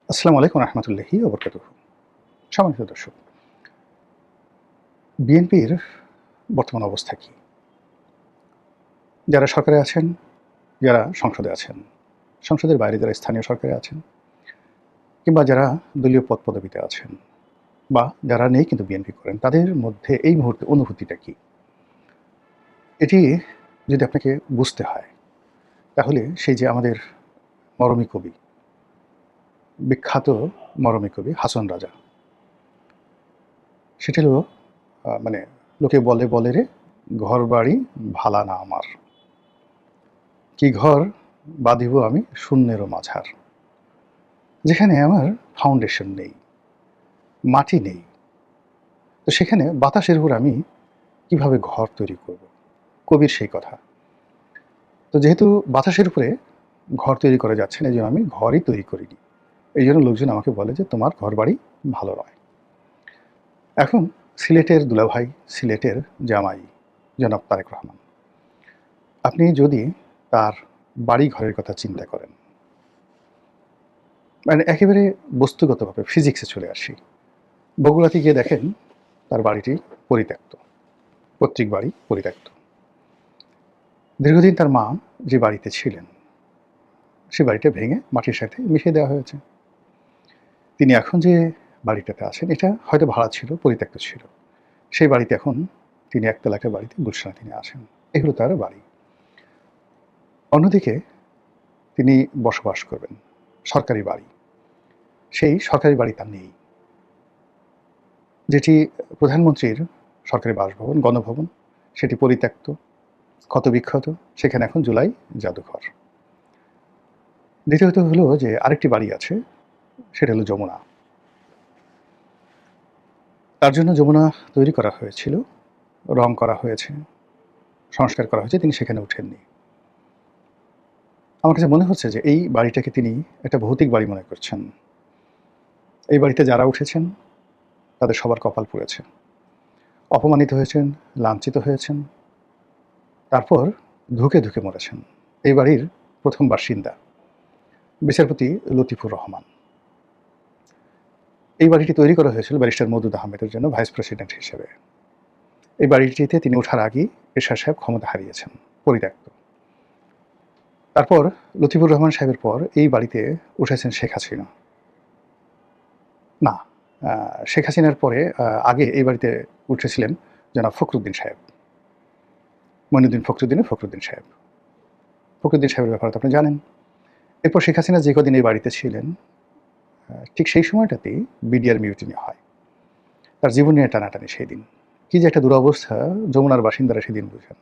আসসালামু আলাইকুম রহমতুল্লাহি ওয়া বারাকাতুহু। সম্মানিত দর্শক, বিএনপির বর্তমান অবস্থা কি? যারা সরকারে আছেন, যারা সংসদে আছেন, সংসদের বাইরে যারা স্থানীয় সরকারে আছেন, কিংবা যারা দলীয় পদপদবিতে আছেন, বা যারা নেই কিন্তু বিএনপি করেন, তাদের মধ্যে এই মুহূর্তে অনুভূতিটা কি? এটি যদি আপনাকে বুঝতে হয়, তাহলে সেই যে আমাদের মরমী কবি, বিখ্যাত মরমী কবি হাসন রাজা, সেটি হলো মানে লোকে বলে বলে রে, ঘরবাড়ি ভালা না আমার, কি ঘর বাঁধিব আমি শূন্যেরও মাঝার। যেখানে আমার ফাউন্ডেশন নেই, মাটি নেই, তো সেখানে বাতাসের উপর আমি কিভাবে ঘর তৈরি করব? কবির সেই কথা। তো যেহেতু বাতাসের উপরে ঘর তৈরি করা যাচ্ছে না, এইজন্য আমি ঘরই তৈরি করিনি। এইজন্য লোকজন আমাকে বলে যে তোমার ঘরবাড়ি ভালো নয়। এখন সিলেটের দুলাভাই, সিলেটের জামাই জনাব তারেক রহমান, আপনি যদি তার বাড়ি ঘরের কথা চিন্তা করেন, মানে একেবারে বস্তুগতভাবে ফিজিক্সে চলে আসি, বগুড়াতে গিয়ে দেখেন তার বাড়িটি পরিত্যক্ত, পৈতৃক বাড়ি পরিত্যক্ত। দীর্ঘদিন তার মা যে বাড়িতে ছিলেন, সে বাড়িটা ভেঙে মাটির সাথে মিশিয়ে দেওয়া হয়েছে। তিনি এখন যে বাড়িটাতে আছেন, এটা হয়তো ভাড়া ছিল, পরিত্যক্ত ছিল। সেই বাড়িতে এখন তিনি একতলা একটা বাড়িতে গুলশানে তিনি আছেন। এগুলো তার বাড়ি। অন্যদিকে তিনি বসবাস করবেন সরকারি বাড়ি। সেই সরকারি বাড়ি তার নেই, যেটি প্রধানমন্ত্রীর সরকারি বাসভবন, গণভবন, সেটি পরিত্যক্ত, ক্ষতবিক্ষত। সেখানে এখন জুলাই জাদুঘর। দ্বিতীয়ত হলো যে আরেকটি বাড়ি আছে, সেটা হলো যমুনা। তার জন্য যমুনা তৈরি করা হয়েছিল, রং করা হয়েছে, সংস্কার করা হয়েছে, তিনি সেখানে ওঠেননি। আমার কাছে মনে হচ্ছে যে এই বাড়িটাকে তিনি একটা ভৌতিক বাড়ি মনে করছেন। এই বাড়িতে যারা উঠেছেন তাদের সবার কপাল পুড়েছে, অপমানিত হয়েছেন, লাঞ্ছিত হয়েছেন, তারপর ধুকে ধুকে মরেছেন। এই বাড়ির প্রথম বাসিন্দা বিচারপতি লতিফুর রহমান। এই বাড়িটি তৈরি করা হয়েছিল ব্যারিস্টার মওদুদ আহমেদের জন্য ভাইস প্রেসিডেন্ট হিসেবে। এই বাড়িটিতে তিনি ওঠার আগেই এরশাদ সাহেব ক্ষমতা হারিয়েছেন, পরিত্যক্ত। তারপর লতিফুর রহমান সাহেবের পর এই বাড়িতে উঠেছেন শেখ হাসিনা। না, শেখ হাসিনার পরে আগে এই বাড়িতে উঠেছিলেন জনাব ফখরুদ্দিন সাহেব, মঈনুদ্দিন ফখরুদ্দিন সাহেব। ফখরুদ্দিন সাহেবের ব্যাপারে তো আপনি জানেন। এরপর শেখ হাসিনা যে কদিন এই বাড়িতে ছিলেন, ঠিক সেই সময়টাতেই বিডিআর মিউটিনি হয়। তার জীবন নিয়ে টানাটানি সেই দিন। কী যে একটা দুরবস্থা যমুনার বাসিন্দারা সেদিন বুঝেন।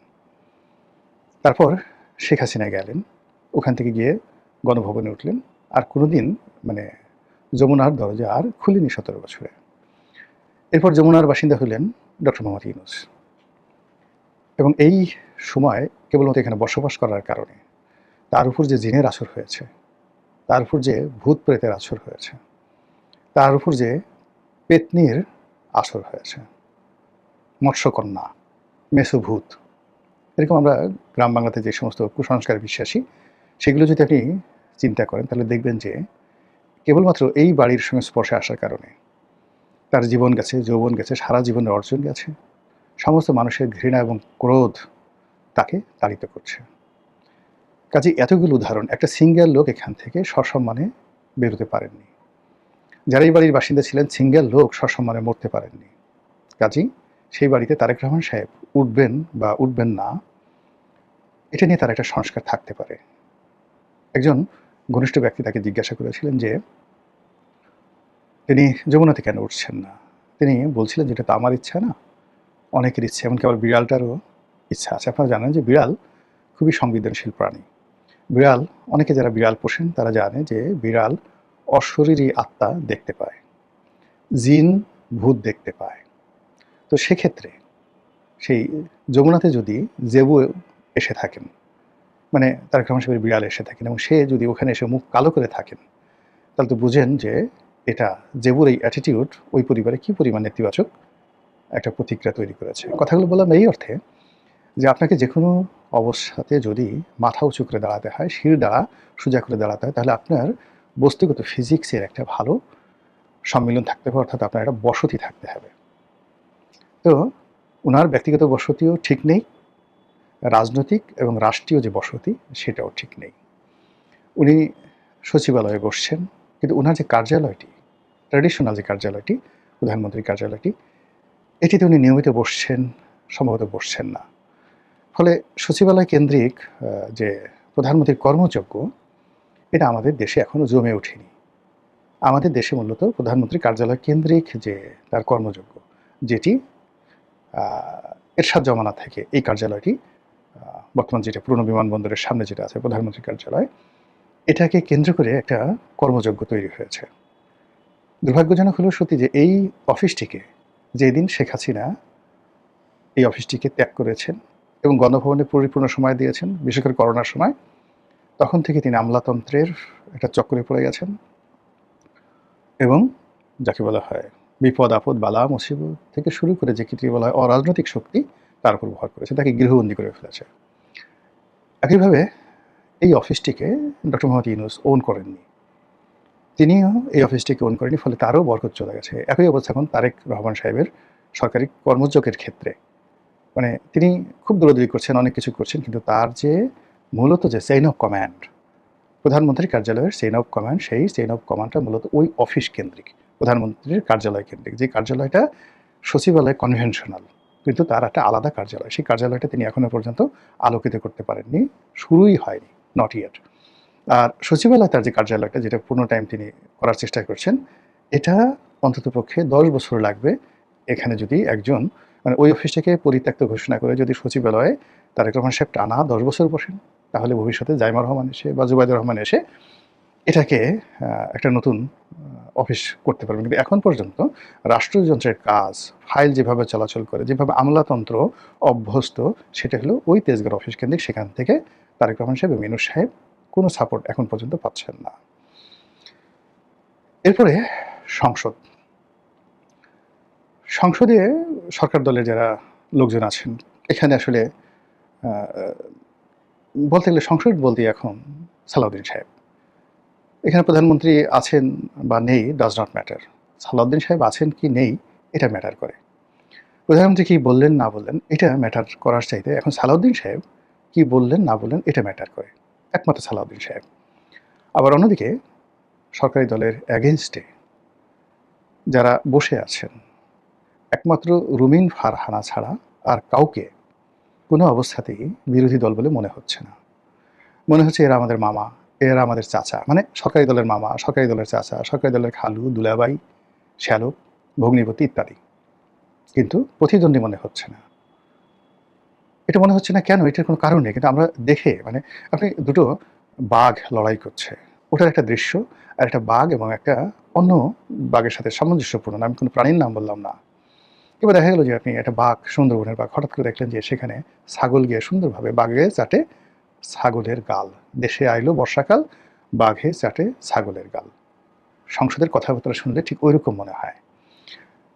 তারপর শেখ হাসিনা গেলেন, ওখান থেকে গিয়ে গণভবনে উঠলেন, আর কোনোদিন মানে যমুনার দরজা আর খুলেনি ১৭ বছরে। এরপর যমুনার বাসিন্দা হলেন ডক্টর মোহাম্মদ ইউনূস। এবং এই সময় কেবলমাত্র এখানে বসবাস করার কারণে তার উপর যে জিনের আসর হয়েছে, তার উপর যে ভূত প্রেতের আসর হয়েছে, তার উপর যে পেত্নীর আসর হয়েছে, মৎস্যকন্যা, মেসোভূত, এরকম আমরা গ্রাম বাংলাতে যে সমস্ত কুসংস্কারে বিশ্বাসী, সেগুলো যদি আপনি চিন্তা করেন, তাহলে দেখবেন যে কেবলমাত্র এই বাড়ির সংস্পর্শে আসার কারণে তার জীবন গেছে, যৌবন গেছে, সারা জীবনের অর্জন গেছে। সমস্ত মানুষের ঘৃণা এবং ক্রোধ তাকে তাড়িত করছে। কাজেই এতগুলো উদাহরণ, একটা সিঙ্গেল লোক এখান থেকে সসম্মানে বেরোতে পারেননি। যারা এই বাড়ির বাসিন্দা ছিলেন, সিঙ্গেল লোক সসম্মানে মরতে পারেননি। কাজেই সেই বাড়িতে তারেক রহমান সাহেব উঠবেন বা উঠবেন না, এটা নিয়ে তার একটা সংস্কার থাকতে পারে। একজন ঘনিষ্ঠ ব্যক্তি তাকে জিজ্ঞাসা করেছিলেন যে তিনি যমুনাতে কেন উঠছেন না। তিনি বলছিলেন যে এটা তো আমার ইচ্ছা না, অনেকের ইচ্ছে, এমনকি আবার বিড়ালটারও ইচ্ছা আছে। আপনারা জানেন যে বিড়াল খুবই সংবেদনশীল প্রাণী। বিড়াল, অনেকে যারা বিড়াল পোষেন তারা জানে যে বিড়াল অশরীরী আত্মা দেখতে পায়, জিন ভূত দেখতে পায়। তো সেক্ষেত্রে সেই যমুনাতে যদি জেবু এসে থাকেন, মানে তারেক রহমান সাহেবের বিড়াল এসে থাকেন, এবং সে যদি ওখানে এসে মুখ কালো করে থাকেন, তাহলে তো বুঝেন যে এটা জেবুর এই অ্যাটিটিউড ওই পরিবারে কী পরিমাণ নেতিবাচক একটা প্রতিক্রিয়া তৈরি করেছে। কথাগুলো বললাম এই অর্থে যে আপনাকে যে কোনো অবস্থাতে যদি মাথা উঁচু করে দাঁড়াতে হয়, শির দ্বারা সোজা করে দাঁড়াতে হয়, তাহলে আপনার বস্তুগত ফিজিক্সের একটা ভালো সম্মিলন থাকতে হবে, অর্থাৎ আপনার একটা বসতি থাকতে হবে। তো ওনার ব্যক্তিগত বসতিও ঠিক নেই, রাজনৈতিক এবং রাষ্ট্রীয় যে বসতি সেটাও ঠিক নেই। উনি সচিবালয়ে বসছেন, কিন্তু ওনার যে কার্যালয়টি, ট্র্যাডিশনাল যে কার্যালয়টি, প্রধানমন্ত্রীর কার্যালয়টি, এটিতে উনি নিয়মিত বসছেন, সম্ভবত বসছেন না। ফলে সচিবালয় কেন্দ্রিক যে প্রধানমন্ত্রীর কর্মযজ্ঞ, এটা আমাদের দেশে এখনও জমে ওঠেনি। আমাদের দেশে মূলত প্রধানমন্ত্রী কার্যালয় কেন্দ্রিক যে তার কর্মযজ্ঞ, যেটি এরশাদ জমানা থেকে এই কার্যালয়টি, বর্তমান যেটা পুরনো বিমানবন্দরের সামনে যেটা আছে প্রধানমন্ত্রীর কার্যালয়, এটাকে কেন্দ্র করে একটা কর্মযজ্ঞ তৈরি হয়েছে। দুর্ভাগ্যজনক হলেও সত্যি যে এই অফিসটিকে যেদিন শেখ হাসিনা এই অফিসটিকে ত্যাগ করেছেন এবং গণভবনে পরিপূর্ণ সময় দিয়েছেন, বিশেষ করে করোনার সময়, তখন থেকে তিনি আমলাতন্ত্রের একটা চক্করে পড়ে গেছেন এবং যাকে বলা হয় বিপদ আপদ বালা মুসিবত থেকে শুরু করে যে কি বলা হয় অরাজনৈতিক শক্তি তার উপর ভর করেছে, তাকে গৃহবন্দী করে ফেলেছে। একইভাবে এই অফিসটিকে ডক্টর মোহাম্মদ ইউনূস ওন করেননি, তিনিও এই অফিসটিকে ওন করেনি, ফলে তারও বরকত চলে গেছে। একই অবস্থা এখন তারেক রহমান সাহেবের সরকারি কর্মযোগের ক্ষেত্রে, মানে তিনি খুব দৌড়াদৌড়ি করছেন, অনেক কিছু করছেন, কিন্তু তার যে মূলত যে চেইন অফ কমান্ড, প্রধানমন্ত্রীর কার্যালয়ের চেইন অফ কমান্ড, সেই চেইন অফ কমান্ডটা মূলত ওই অফিস কেন্দ্রিক, প্রধানমন্ত্রীর কার্যালয় কেন্দ্রিক, যে কার্যালয়টা সচিবালয় কনভেনশনাল, কিন্তু তার একটা আলাদা কার্যালয়। সেই কার্যালয়টা তিনি এখনও পর্যন্ত আলোকিত করতে পারেননি, শুরুই হয়নি, নট ইয়েট। আর সচিবালয় তার যে কার্যালয়টা, যেটা পূর্ণ টাইম তিনি করার চেষ্টা করছেন, এটা অন্ততপক্ষে 10 বছর লাগবে। এখানে যদি একজন মানে ওই অফিসটাকে পরিত্যক্ত ঘোষণা করে যদি সচিবালয়ে তারেক রহমান সাহেব টানা 10 বছর বসেন, তাহলে ভবিষ্যতে জাইমা রহমান এসে বা জুবাইদুর রহমান এসে এটাকে একটা নতুন অফিস করতে পারবেন। কিন্তু এখন পর্যন্ত রাষ্ট্রযন্ত্রের কাজ, ফাইল যেভাবে চলাচল করে, যেভাবে আমলাতন্ত্র অভ্যস্ত, সেটা হলো ওই তেজগাঁও অফিস কেন্দ্রিক। সেখান থেকে তারেক রহমান সাহেব এবং ইউনূস সাহেব কোনো সাপোর্ট এখন পর্যন্ত পাচ্ছেন না। এরপরে সংসদ, সংসদে সরকার দলের যারা লোকজন আছেন, এখানে আসলে বলতে গেলে সংসদ বলতে এখন সালাউদ্দিন সাহেব, এখানে প্রধানমন্ত্রী আছেন বা নেই ডাজ নট ম্যাটার, সালাউদ্দিন সাহেব আছেন কি নেই এটা ম্যাটার করে। প্রধানমন্ত্রী কী বললেন না বললেন এটা ম্যাটার করার চাইতে এখন সালাউদ্দিন সাহেব কী বললেন না বললেন এটা ম্যাটার করে, একমাত্র সালাউদ্দিন সাহেব। আবার অন্যদিকে সরকারি দলের অ্যাগেনস্টে যারা বসে আছেন, একমাত্র রুমিন ফারহানা ছাড়া আর কাউকে কোনো অবস্থাতেই বিরোধী দল বলে মনে হচ্ছে না। মনে হচ্ছে এরা আমাদের মামা, এরা আমাদের চাচা, মানে সরকারি দলের মামা, সরকারি দলের চাচা, সরকারি দলের খালু, দুলাভাই, শ্যালক, ভগ্নিপতি ইত্যাদি, কিন্তু প্রতিদ্বন্দ্বী মনে হচ্ছে না। এটা মনে হচ্ছে না কেন? এটার কোনো কারণ নেই, কিন্তু আমরা দেখে মানে আপনি দুটো বাঘ লড়াই করছে, ওটার একটা দৃশ্য, আর একটা বাঘ এবং একটা অন্য বাঘের সাথে সামঞ্জস্যপূর্ণ, আমি কোনো প্রাণীর নাম বললাম না। এবার দেখা গেল যে আপনি একটা বাঘ, সুন্দরবনের বাঘ, হঠাৎ করে দেখলেন যে সেখানে ছাগল গিয়ে সুন্দরভাবে বাঘে চাটে ছাগলের গাল। দেশে আইলো বর্ষাকাল, বাঘে চাটে ছাগলের গাল। সংসদের কথাবার্তা শুনলে ঠিক ওইরকম মনে হয়।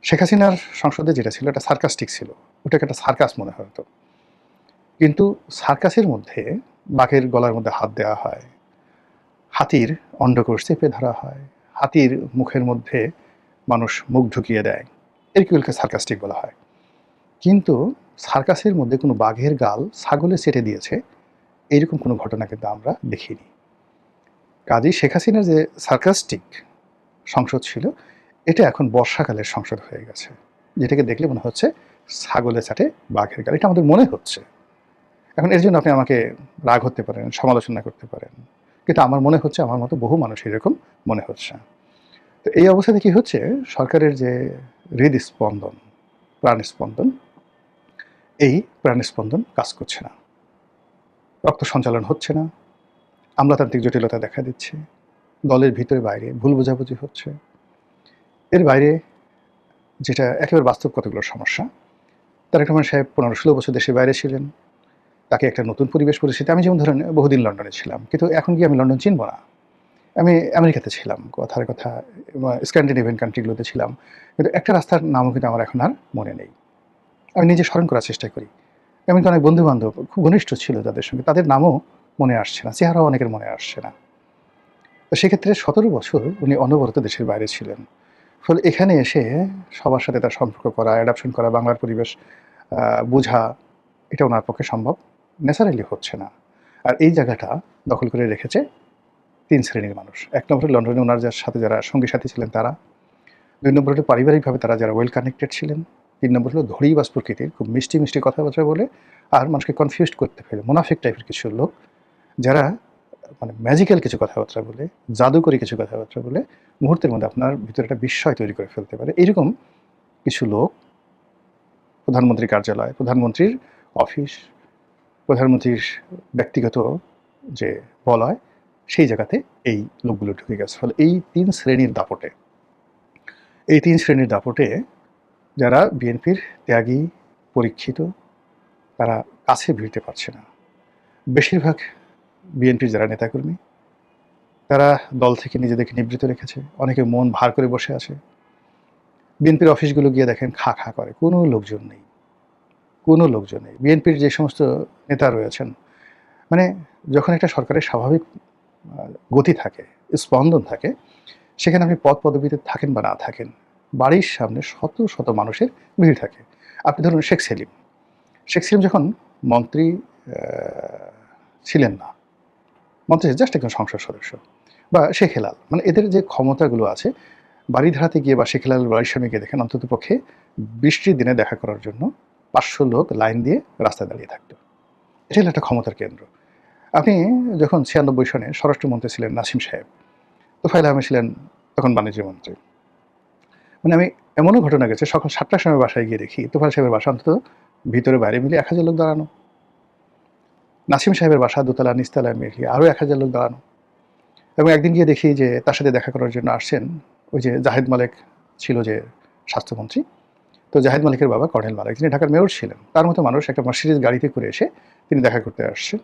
শেখ হাসিনার সংসদে যেটা ছিল এটা সার্কাস্টিক ছিল, ওটাকে একটা সার্কাস মনে হতো, কিন্তু সার্কাসের মধ্যে বাঘের গলার মধ্যে হাত দেওয়া হয়, হাতির অন্ডকোষ চেপে ধরা হয়, হাতির মুখের মধ্যে মানুষ মুখ ঢুকিয়ে দেয়, এরগুলোকে সার্কাস্টিক বলা হয়। কিন্তু সার্কাসের মধ্যে কোনো বাঘের গাল ছাগলে চেটে দিয়েছে এইরকম কোনো ঘটনা কিন্তু আমরা দেখিনি। কাজেই শেখ হাসিনার যে সার্কাস্টিক সংসদ ছিল, এটা এখন বর্ষাকালের সংসদ হয়ে গেছে, যেটাকে দেখলে মনে হচ্ছে ছাগলে চাটে বাঘের গাল, এটা আমাদের মনে হচ্ছে। এখন এর জন্য আপনি আমাকে রাগ হতে পারেন, সমালোচনা করতে পারেন, কিন্তু আমার মনে হচ্ছে আমার মতো বহু মানুষ এরকম মনে হচ্ছে। তো এই অবস্থাতে কী হচ্ছে, সরকারের যে হৃদস্পন্দন, প্রাণস্পন্দন, এই প্রাণস্পন্দন কাজ করছে না, রক্ত সঞ্চালন হচ্ছে না, আমলাতান্ত্রিক জটিলতা দেখা দিচ্ছে, দলের ভিতরে বাইরে ভুল বোঝাবুঝি হচ্ছে। এর বাইরে যেটা একেবারে বাস্তব কতগুলো সমস্যা, তারেক রহমান সাহেব 15-16 বছর দেশের বাইরে ছিলেন, তাকে একটা নতুন পরিবেশ পরিস্থিতি, আমি যেমন ধরেন বহুদিন লন্ডনে ছিলাম, কিন্তু এখন গিয়ে আমি লন্ডন চিনব না, আমি আমেরিকাতে ছিলাম, কথার কথা স্ক্যান্ডিনেভিয়ান কান্ট্রিগুলোতে ছিলাম, কিন্তু একটা রাস্তার নামও কিন্তু আমার এখন আর মনে নেই। আমি নিজে স্মরণ করার চেষ্টা করি, এমনকি অনেক বন্ধুবান্ধব খুব ঘনিষ্ঠ ছিল যাদের সঙ্গে, তাদের নামও মনে আসছে না, চেহারাও অনেকের মনে আসছে না। তো সেক্ষেত্রে ১৭ বছর উনি অনবরত দেশের বাইরে ছিলেন। ফলে এখানে এসে সবার সাথে তার সম্পর্ক করা, অ্যাডাপশন করা, বাংলার পরিবেশ আ বোঝা এটা উনার পক্ষে সম্ভব ন্যাচারালি হচ্ছে না। আর এই জায়গাটা দখল করে রেখেছে ৩ শ্রেণীর মানুষ। ১ নম্বরে লন্ডনে উনার সাথে যারা সঙ্গী সাথী ছিলেন তারা। ২ নম্বর হলো পারিবারিকভাবে তারা যারা ওয়েল কানেক্টেড ছিলেন। ৩ নম্বর হলো ধড়িবাজ প্রকৃতির খুব মিষ্টি, মিষ্টি কথাবার্তা বলে আর মানুষকে কনফিউজড করতে ফেলে মুনাফিক টাইপের কিছু লোক যারা মানে ম্যাজিক্যাল কিছু কথাবার্তা বলে, জাদুকরী কিছু কথাবার্তা বলে মুহূর্তের মধ্যে আপনার ভিতরে একটা বিস্ময় তৈরি করে ফেলতে পারে। এইরকম কিছু লোক প্রধানমন্ত্রীর কার্যালয়, প্রধানমন্ত্রীর অফিস, প্রধানমন্ত্রীর ব্যক্তিগত যে বলয়, সেই জায়গাতে এই লোকগুলো ঢুকে গেছে। ফলে এই ৩ শ্রেণীর দাপটে যারা বিএনপির ত্যাগী, পরীক্ষিত, তারা কাছে ভিড়তে পারছে না। বেশিরভাগ বিএনপির যারা নেতাকর্মী, তারা দল থেকে নিজেদেরকে নিবৃত রেখেছে। অনেকে মন ভার করে বসে আছে। বিএনপির অফিসগুলো গিয়ে দেখেন খা, খা করে। কোনো লোকজন নেই। বিএনপির যে সমস্ত নেতা রয়েছেন, মানে যখন একটা সরকারের স্বাভাবিক গতি থাকে, স্পন্দন থাকে, সেখানে আপনি পদপদবীতে থাকেন বা না থাকেন, বাড়ির সামনে শত, শত মানুষের ভিড় থাকে। আপনি ধরুন শেখ সেলিম যখন মন্ত্রী আ ছিলেন না, মন্ত্রী জাস্ট একজন সংসদ সদস্য বা শেখ হেলাল, মানে এদের যে ক্ষমতাগুলো আছে, বারিধারাতে গিয়ে বা শেখ হেলালের বাড়ির সামনে গিয়ে দেখেন অন্ততপক্ষে বৃষ্টির দিনে দেখা করার জন্য ৫০০ লোক লাইন দিয়ে রাস্তায় দাঁড়িয়ে থাকত। এটা হলো একটা ক্ষমতার কেন্দ্র। আপনি যখন ৯৬ সনে স্বরাষ্ট্রমন্ত্রী ছিলেন নাসিম সাহেব, তোফায়েল আহমেদ ছিলেন তখন বাণিজ্য মন্ত্রী। মানে আমি এমনও ঘটনা গেছে সকাল ৭টার সময় বাসায় গিয়ে দেখি তোফায়েল সাহেবের বাসা অন্তত ভিতরে বাইরে মিলে ১,০০০ লোক দাঁড়ানো। নাসিম সাহেবের বাসা দোতলা নিচতলায় মিলিয়ে আরও ১,০০০ লোক দাঁড়ানো। এবং একদিন গিয়ে দেখি যে তার সাথে দেখা করার জন্য আসছেন ওই যে জাহেদ মালেক ছিল যে স্বাস্থ্যমন্ত্রী। তো জাহেদ মালিকের বাবা কর্নেল মালেক, যিনি ঢাকার মেয়র ছিলেন, তার মতো মানুষ একটা মার্সিডিজ গাড়িতে করে এসে তিনি দেখা করতে আসছেন।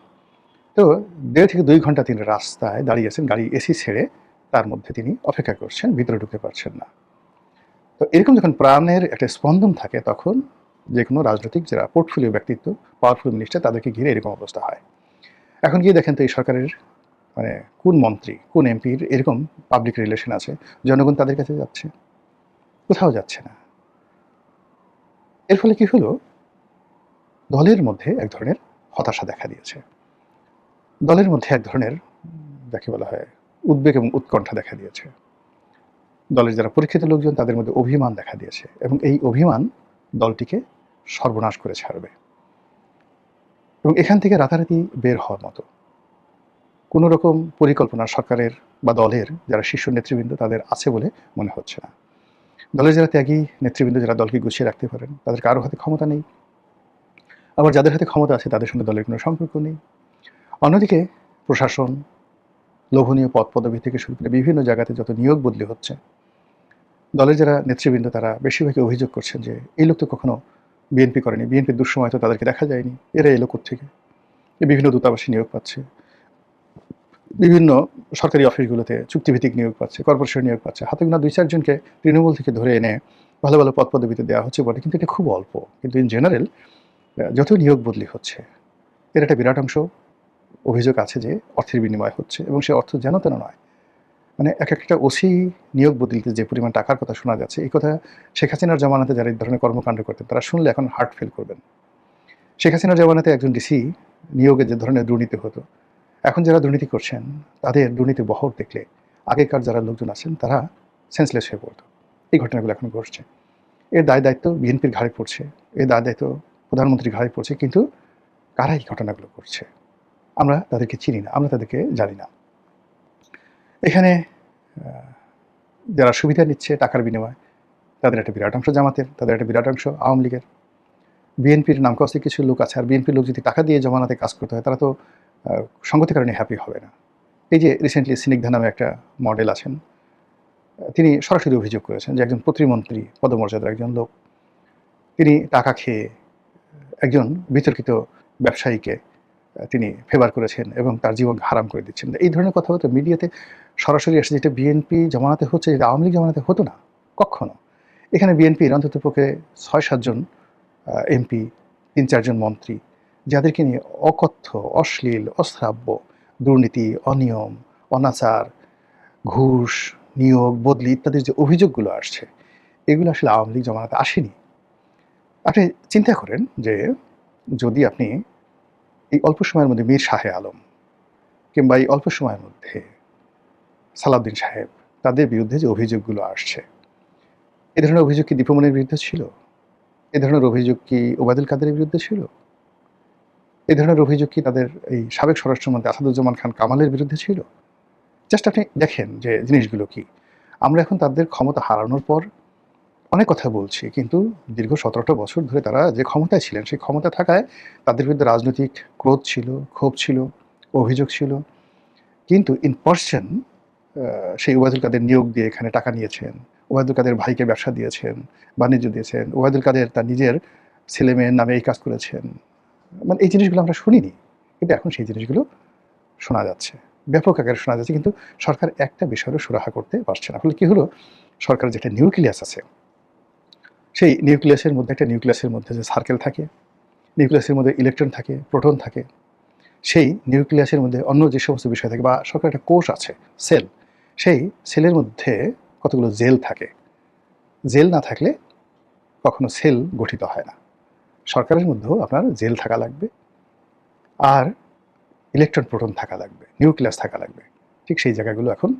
তো ১.৫ থেকে ২ ঘন্টা তিনি রাস্তায় দাঁড়িয়ে আছেন, গাড়ি এসি ছেড়ে তার মধ্যে তিনি অপেক্ষা করছেন, ভিতরে ঢুকতে পারছেন না। তো এরকম যখন প্রাণের একটা স্পন্দন থাকে, তখন যে কোনো রাজনৈতিক যারা পোর্টফোলিও ব্যক্তিত্ব, পাওয়ারফুল মিনিস্টার, তাদেরকে ঘিরে এরকম অবস্থা হয়। এখন গিয়ে দেখেন তো এই সরকারের মানে কোন মন্ত্রী, কোন এমপির এরকম পাবলিক রিলেশন আছে, জনগণ তাদের কাছে যাচ্ছে? কোথাও যাচ্ছে না। এর ফলে কি হলো? দলের মধ্যে এক ধরনের হতাশা দেখা দিয়েছে। দলের মধ্যে এক ধরনের যাকে বলা হয় উদ্বেগ এবং উৎকণ্ঠা দেখা দিয়েছে। দলের যারা পরীক্ষিত লোকজন তাদের মধ্যে অভিমান দেখা দিয়েছে এবং এই অভিমান দলটিকে সর্বনাশ করে ছাড়বে। এবং এখান থেকে রাতারাতি বের হওয়ার মতো কোনো রকম পরিকল্পনা সরকারের বা দলের যারা শীর্ষ নেতৃবৃন্দ তাদের আছে বলে মনে হচ্ছে না। দলের যারা ত্যাগী নেতৃবৃন্দ যারা দলকে গুছিয়ে রাখতে পারেন, তাদের কারো হাতে ক্ষমতা নেই। আবার যাদের হাতে ক্ষমতা আছে তাদের সঙ্গে দলের কোনো সম্পর্ক নেই। অন্যদিকে প্রশাসন, লোভনীয় পদপদবি থেকে শুরু করে বিভিন্ন জায়গাতে যত নিয়োগ বদলি হচ্ছে, দলের যারা নেতৃবৃন্দ তারা বেশিরভাগই অভিযোগ করছেন যে এই লোক তো কখনো বিএনপি করেনি, বিএনপির দুঃসময় তো তাদেরকে দেখা যায়নি, এরা এলো কোত্থেকে? বিভিন্ন দূতাবাসে নিয়োগ পাচ্ছে, বিভিন্ন সরকারি অফিসগুলোতে চুক্তিভিত্তিক নিয়োগ পাচ্ছে, কর্পোরেশন নিয়োগ পাচ্ছে, হাতে গোনা ২-৪ জনকে তৃণমূল থেকে ধরে এনে ভালো ভালো পদপদবিতে দেওয়া হচ্ছে বটে, কিন্তু এটা খুব অল্প। কিন্তু ইন জেনারেল যত নিয়োগ বদলি হচ্ছে, এর একটা বিরাট অংশ অভিযোগ আছে যে অর্থের বিনিময় হচ্ছে এবং সে অর্থ যেন তেন নয়। মানে একটা ওসি নিয়োগ বদলিতে যে পরিমাণ টাকার কথা শোনা যাচ্ছে, এই কথা শেখ হাসিনার জমানাতে যারা এই ধরনের কর্মকাণ্ড করতেন তারা শুনলে এখন হার্ট ফেল করবেন। শেখ হাসিনার জমানাতে একজন ডিসি নিয়োগে যে ধরনের দুর্নীতি হতো, এখন যারা দুর্নীতি করছেন তাদের দুর্নীতির বহর দেখলে আগেকার যারা লোকজন আছেন তারা সেন্সলেস হয়ে পড়তো। এই ঘটনাগুলো এখন ঘটছে। এর দায়-দায়িত্ব বিএনপির ঘাড়ে পড়ছে, এর দায়-দায়িত্ব প্রধানমন্ত্রীর ঘাড়ে পড়ছে, কিন্তু কারা এই ঘটনাগুলো করছে? আমরা তাদেরকে চিনি না, আমরা তাদেরকে জানি না। এখানে যারা সুবিধা নিচ্ছে টাকার বিনিময়ে, তাদের একটা বিরাট অংশ জামাতের, তাদের একটা বিরাট অংশ আওয়ামী লীগের। বিএনপির নামকাস্তে কিছু লোক আছে, আর বিএনপির লোক যদি টাকা দিয়ে জমানাতে কাজ করতে হয়, তারা তো সঙ্গতির কারণে হ্যাপি হবে না। এই যে রিসেন্টলি স্নিগ্ধা নামে একটা মডেল আছেন, তিনি সরাসরি অভিযোগ করেছেন যে একজন প্রতিমন্ত্রী পদমর্যাদার একজন লোক, তিনি টাকা খেয়ে একজন বিতর্কিত ব্যবসায়ীকে তিনি ফেভার করেছেন এবং তার জীবন হারাম করে দিচ্ছেন। এই ধরনের কথাবার্তা মিডিয়াতে সরাসরি আসছে, যেটা বিএনপি জমানাতে হচ্ছে, যেটা আওয়ামী লীগ জমানাতে হতো না কক্ষনো। এখানে বিএনপির অন্ততপক্ষে ৬-৭ জন এমপি, ৩-৪ জন মন্ত্রী, যাদেরকে নিয়ে অকথ্য, অশ্লীল, অশ্রাব্য দুর্নীতি, অনিয়ম, অনাচার, ঘুষ, নিয়োগ, বদলি ইত্যাদির যে অভিযোগগুলো আসছে, এগুলো আসলে আওয়ামী লীগ জমানাতে আসেনি। আপনি চিন্তা করেন যে যদি আপনি এই অল্প সময়ের মধ্যে মীর শাহে আলম কিংবা এই অল্প সময়ের মধ্যে সালাউদ্দিন সাহেব, তাদের বিরুদ্ধে যে অভিযোগগুলো আসছে, এ ধরনের অভিযোগ কি দীপমনির বিরুদ্ধে ছিল? এ ধরনের অভিযোগ কি ওবায়দুল কাদেরের বিরুদ্ধে ছিল? এ ধরনের অভিযোগ কি তাদের এই সাবেক স্বরাষ্ট্রমন্ত্রী আসাদুজ্জামান খান কামালের বিরুদ্ধে ছিল? জাস্ট আপনি দেখেন যে জিনিসগুলো কি। আমরা এখন তাদের ক্ষমতা হারানোর পর অনেক কথা বলছি, কিন্তু দীর্ঘ ১৭টা বছর ধরে তারা যে ক্ষমতায় ছিলেন, সেই ক্ষমতায় থাকায় তাদের বিরুদ্ধে রাজনৈতিক ক্রোধ ছিল, ক্ষোভ ছিল, অভিযোগ ছিল। কিন্তু ইন পারসন সেই ওবায়দুল কাদের নিয়োগ দিয়ে এখানে টাকা নিয়েছেন, ওবায়দুল কাদের ভাইকে ব্যবসা দিয়েছেন, বাণিজ্য দিয়েছেন, ওবায়দুল কাদের তার নিজের ছেলেমেয়ের নামে এই কাজ করেছেন। মানে এই জিনিসগুলো আমরা শুনিনি। কিন্তু এখন সেই জিনিসগুলো শোনা যাচ্ছে। ব্যাপক আকারে শোনা যাচ্ছে, কিন্তু সরকার একটা বিষয়েরও সুরাহা করতে পারছে না। ফলে কি হলো? সরকারের যে একটা নিউক্লিয়াস আছে, সেই নিউক্লিয়াসের মধ্যে যে সার্কেল থাকে, নিউক্লিয়াসের মধ্যে ইলেকট্রন থাকে, প্রোটন থাকে। সেই নিউক্লিয়াসের মধ্যে অন্য যে সমস্ত বিষয় থাকে, বা সরকারের একটা কোষ আছে, সেল। সেই সেলের মধ্যে কতগুলো জেল থাকে। জেল না থাকলে কখনো সেল গঠিত হয় না। সরকারের মধ্যেও আপনার জেল থাকা লাগবে, আর ইলেকট্রন প্রোটন থাকা লাগবে, নিউক্লিয়াস থাকা লাগবে। ঠিক সেই জায়গাগুলো এখন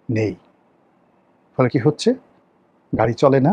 নেই। ফলে কি হচ্ছে? গাড়ি চলে না।